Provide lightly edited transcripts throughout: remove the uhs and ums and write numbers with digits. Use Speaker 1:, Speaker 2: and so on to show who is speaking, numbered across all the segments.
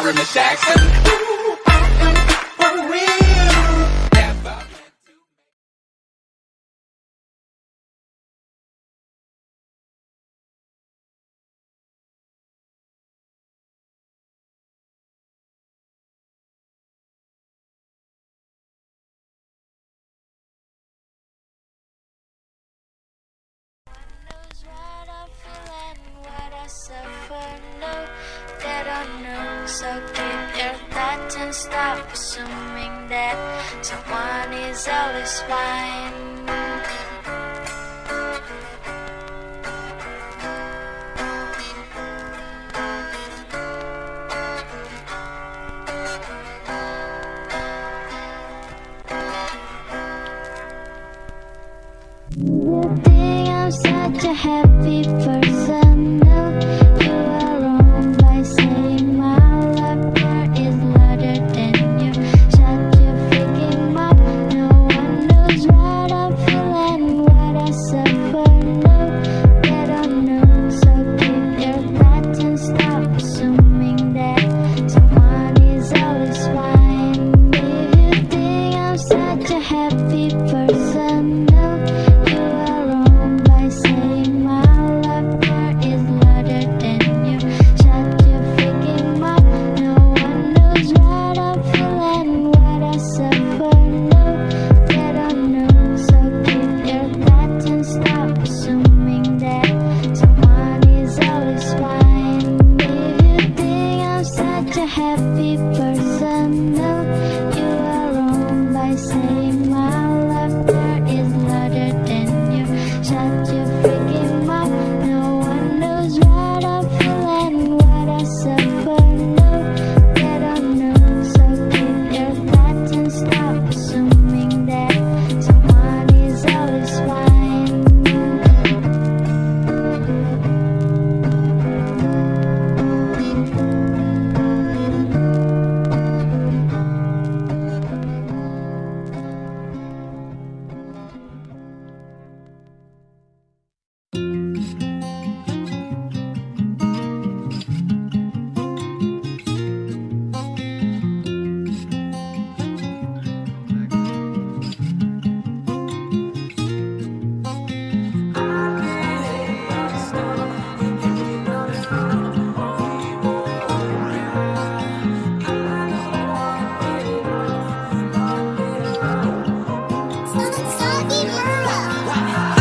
Speaker 1: in the Jackson. For real. Never.
Speaker 2: So keep your thoughts and stop assuming that someone is always fine. You think I'm such a happy person? No, you are wrong by saying my love part is louder than you. Shut your freaking mouth. No one knows what I'm feeling, what I suffer. No, they don't know. So keep your thoughts and stop assuming that someone is always fine. If you think I'm such a happy person, no, you are wrong by saying my love part is louder than you. Shut your freaking mouth. No one knows what I'm feeling, what I suffer. No, they don't know. So keep your thoughts and stop assuming that someone is always fine. If you think I'm such a happy person, no, you are wrong by saying my love part is louder than you. Shut your freaking mouth. No one knows what I'm feeling, what I suffer. No, they don't know. So keep your thoughts and stop assuming that someone is always fine.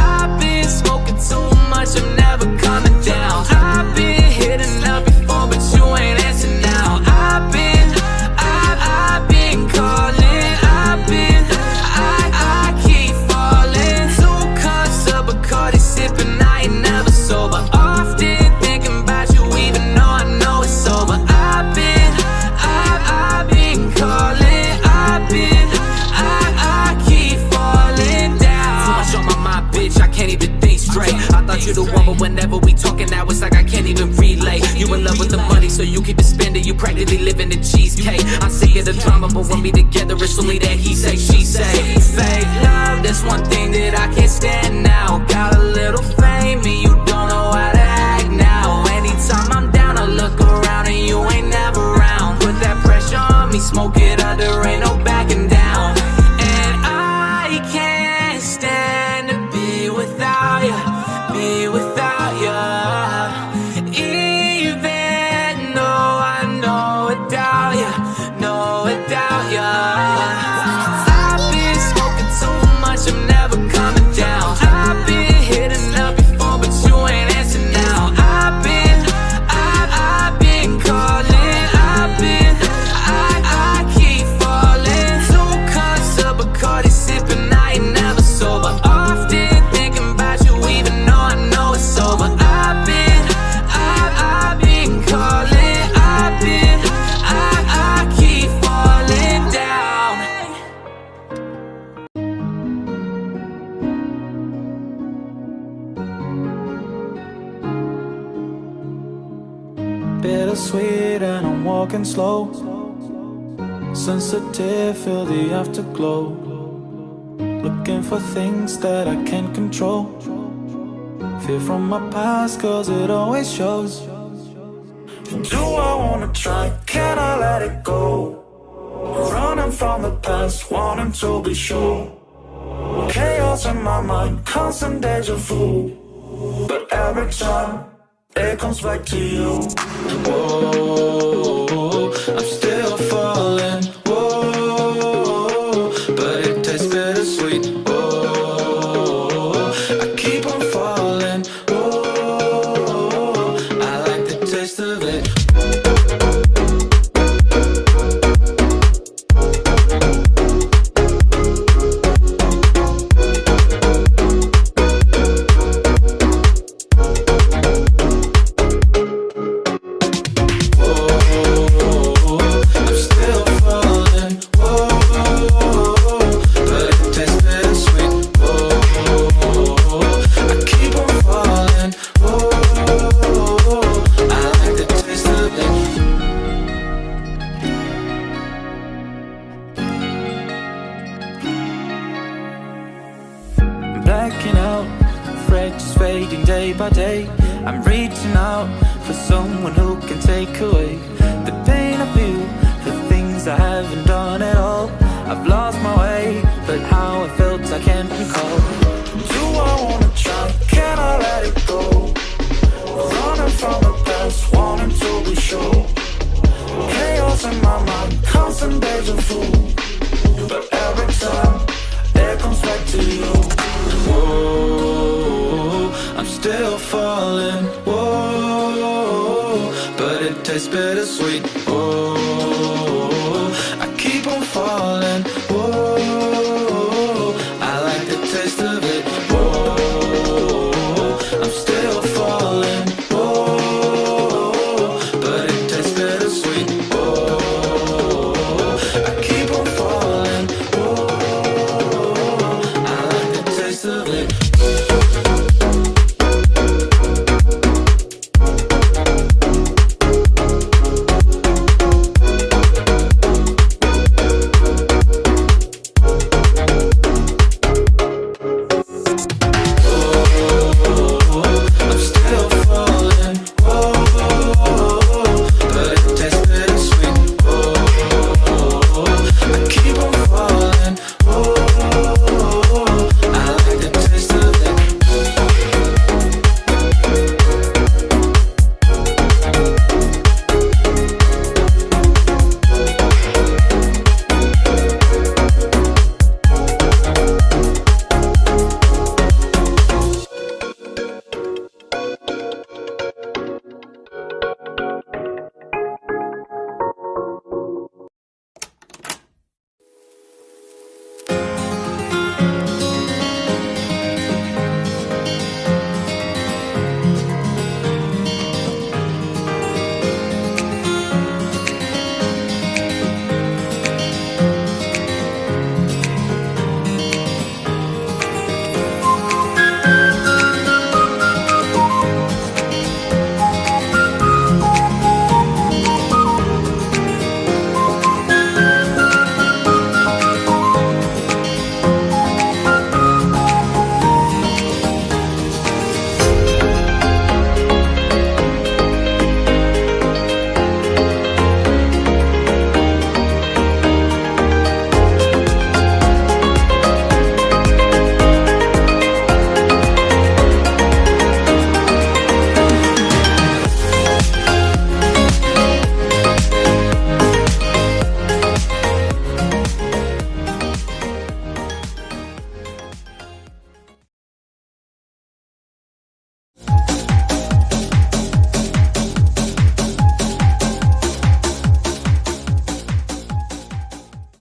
Speaker 3: I've been smoking too much, I'm never coming down. I've been hitting up before, but you ain't answering now. I've been calling. I keep falling. 2 cups of Bacardi sipping, I ain't never sober. Often thinking about you, even though I know it's over. I've been calling. I keep falling down. Too much on my mind, bitch, I can't even think straight. I thought you the one, but whenever we talking now, it's like I can't even relate. You in love with the money, so you keep it spending. You practically living in cheesecake. I'm sick of the drama, but when we together, it's only that he say, she say. Fake love, that's one thing that I can't stand now. Got a little fame, and you don't know how to act now. Anytime I'm down, I look around, and you ain't never around. Put that pressure on me, smoke it up, there ain't no backing down. And I can't stand to be without you, be without you. Even though I know it doubt you, know it doubt you. I've been smoking too much, I'm never coming down. I've been hitting up before, but you ain't answering now. I've been calling. I keep falling. 2 cups of Bacardi sipping, I ain't never sober. Often thinking about you, even though I know it's over. I've been calling. I keep falling down.
Speaker 4: Bittersweet and I'm walking slow. Sensitive, feel the afterglow. Looking for things that I can't control. Fear from my past, cause it always shows. Do I wanna try? Can I let it go? Running from the past, wanting to be sure. Chaos in my mind, constant deja vu. But every time, it comes back to you. Whoa, I'm still falling. Whoa, but it tastes bittersweet. Whoa, I keep on falling. Whoa, I like the taste of it. Blacking out, afraid just fading day by day. I'm reaching out for someone who can take away the pain I feel, the things I haven't done at all. I've lost my way, but how I felt I can't recall. Do I wanna try? Can I let it go? Running from the past, wanting to be sure. Chaos in my mind, constant deja vu. But every time, it comes back to you. Whoa, I'm still falling. Whoa, but it tastes bittersweet. Whoa, I keep on falling.